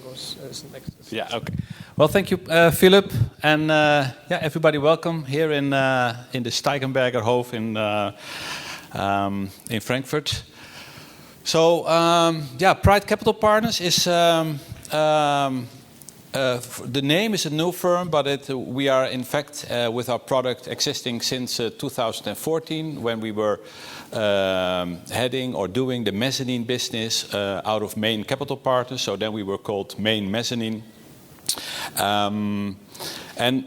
goes next. Yeah, okay. Well, thank you, Philip, and yeah, everybody, welcome here in the Steigenberger Hof in Frankfurt. So, yeah, Pride Capital Partners is the name is a new firm, but we are in fact with our product existing since 2014, when we were heading or doing the mezzanine business out of Main Capital Partners. So then we were called Main Mezzanine. And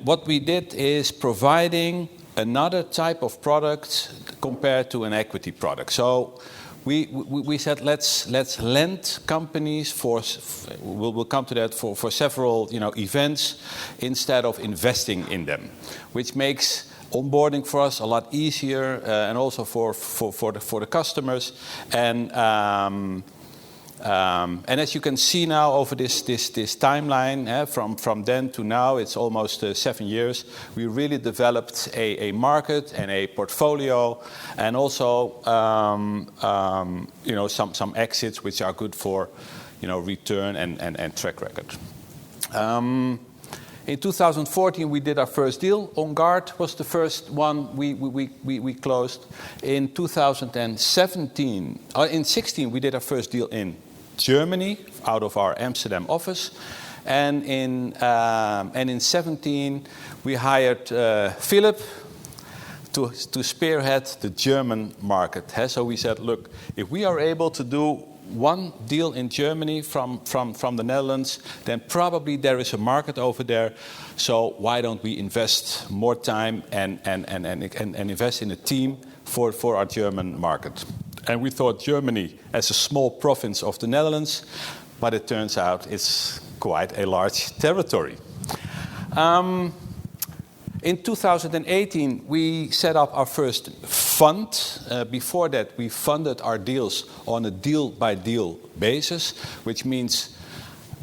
what we did is providing another type of product compared to an equity product. So we said let's lend companies for we'll come to that for several events instead of investing in them, which makes onboarding for us a lot easier and also for the customers. And as you can see now over this timeline, from then to now, it's almost 7 years. We really developed a market and a portfolio, and also some exits which are good for return and track record. In 2014, we did our first deal. On Guard was the first one we closed. In 2017, in 16, we did our first deal in Germany out of our Amsterdam office, and in 17 we hired Philip to spearhead the German market. So we said, look, if we are able to do one deal in Germany from the Netherlands, then probably there is a market over there. So why don't we invest more time and invest in a team for our German market? And we thought Germany as a small province of the Netherlands, but it turns out it's quite a large territory. In 2018, we set up our first fund. Before that, we funded our deals on a deal-by-deal basis, which means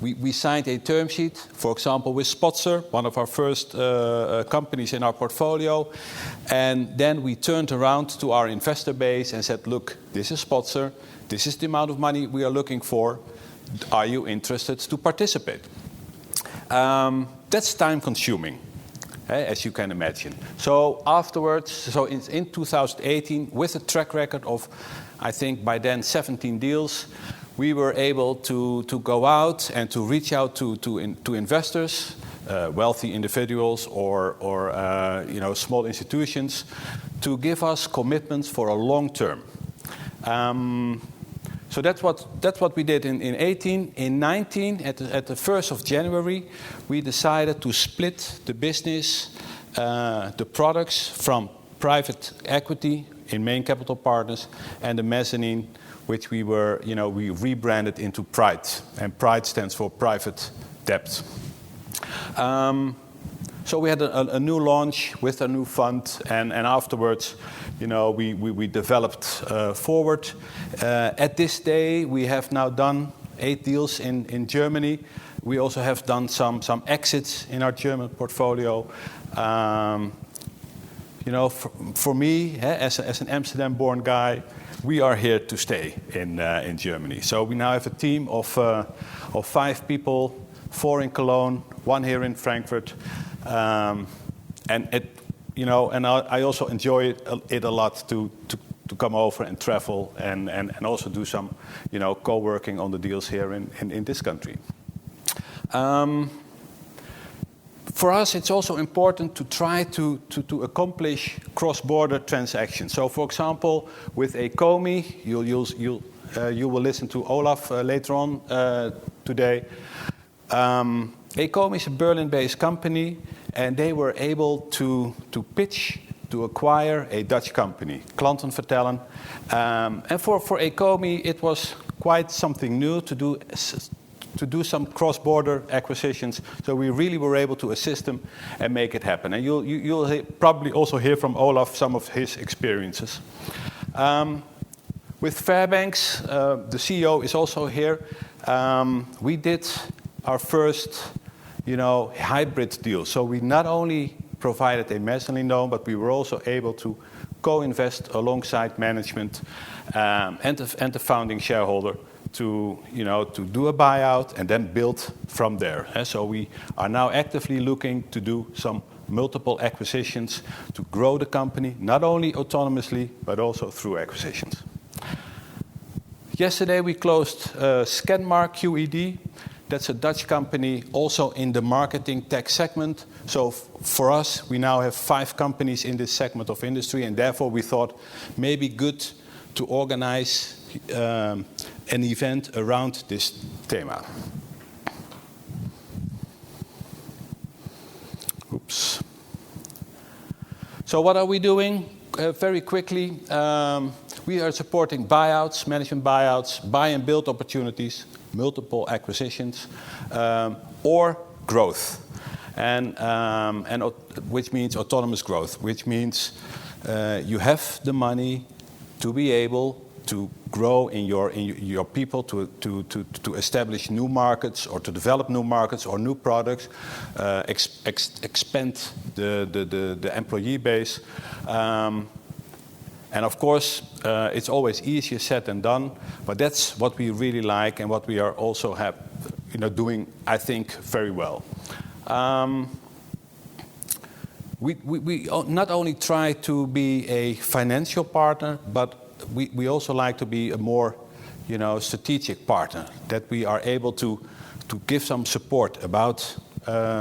we signed a term sheet, for example, with Spotzer, one of our first companies in our portfolio. And then we turned around to our investor base and said, look, this is Spotzer. This is the amount of money we are looking for. Are you interested to participate? That's time-consuming, as you can imagine. So afterwards, in 2018, with a track record of, I think by then 17 deals, we were able to go out and to reach out to investors, wealthy individuals or small institutions, to give us commitments for a long term. So that's what we did in 18. In 19, at the 1st of January, we decided to split the business, the products from private equity in Main Capital Partners and the mezzanine, which we rebranded into Pride, and Pride stands for private debt. So we had a new launch with a new fund, and afterwards, we developed forward. At this day, we have now done 8 deals in Germany. We also have done some exits in our German portfolio. For me, as an Amsterdam-born guy, we are here to stay in Germany. So we now have a team of 5 people, 4 in Cologne, 1 here in Frankfurt, and I also enjoy it a lot to come over and travel and also do some co-working on the deals here in this country. For us, it's also important to try to accomplish cross-border transactions. So, for example, with Ecomi, you will listen to Olaf later on today. Ecomi is a Berlin-based company, and they were able to pitch to acquire a Dutch company, Klanten Vertellen. And for Ecomi, it was quite something new to do some cross-border acquisitions. So we really were able to assist them and make it happen. And you'll probably also hear from Olaf some of his experiences. With Fairbanks, the CEO is also here. We did our first, hybrid deal. So we not only provided a mezzanine loan, but we were also able to co-invest alongside management and the founding shareholder to do a buyout and then build from there. So we are now actively looking to do some multiple acquisitions to grow the company, not only autonomously, but also through acquisitions. Yesterday we closed Scanmark QED. That's a Dutch company also in the marketing tech segment. So for us, we now have 5 companies in this segment of industry, and therefore we thought maybe good to organize an event around this thema. Oops. So what are we doing? Very quickly, we are supporting buyouts, management buyouts, buy and build opportunities, multiple acquisitions, or growth, and which means autonomous growth, which means you have the money to be able to grow in your people, to establish new markets or to develop new markets or new products, expand the employee base. And of course, it's always easier said than done, but that's what we really like and what we are also doing, I think, very well. We not only try to be a financial partner, but we also like to be a more, strategic partner, that we are able to give some support about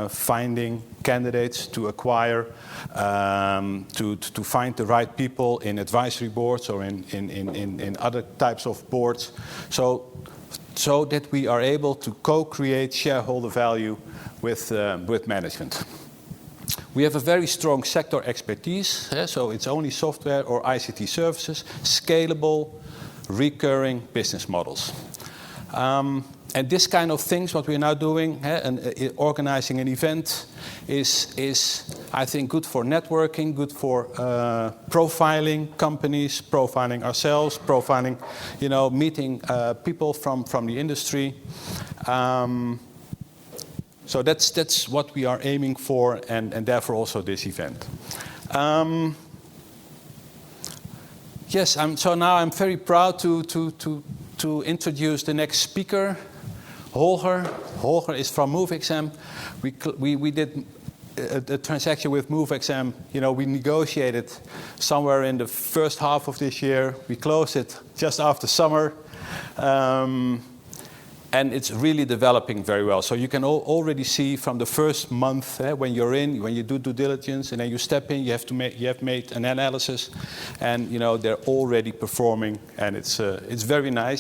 finding candidates to acquire, to find the right people in advisory boards or in other types of boards, so that we are able to co-create shareholder value with management. We have a very strong sector expertise, so it's only software or ICT services, scalable, recurring business models. And this kind of things, what we're now doing, and organizing an event, is I think good for networking, good for profiling companies, profiling ourselves, profiling, meeting people from the industry. So that's what we are aiming for, and therefore also this event. Yes, so now I'm very proud to introduce the next speaker, Holger. Holger is from MoveXM. We did a transaction with MoveXM. We negotiated somewhere in the first half of this year. We closed it just after summer. And it's really developing very well. So you can already see from the first month when you're in, when you do due diligence, and then you step in, you have made an analysis, and they're already performing, and it's very nice.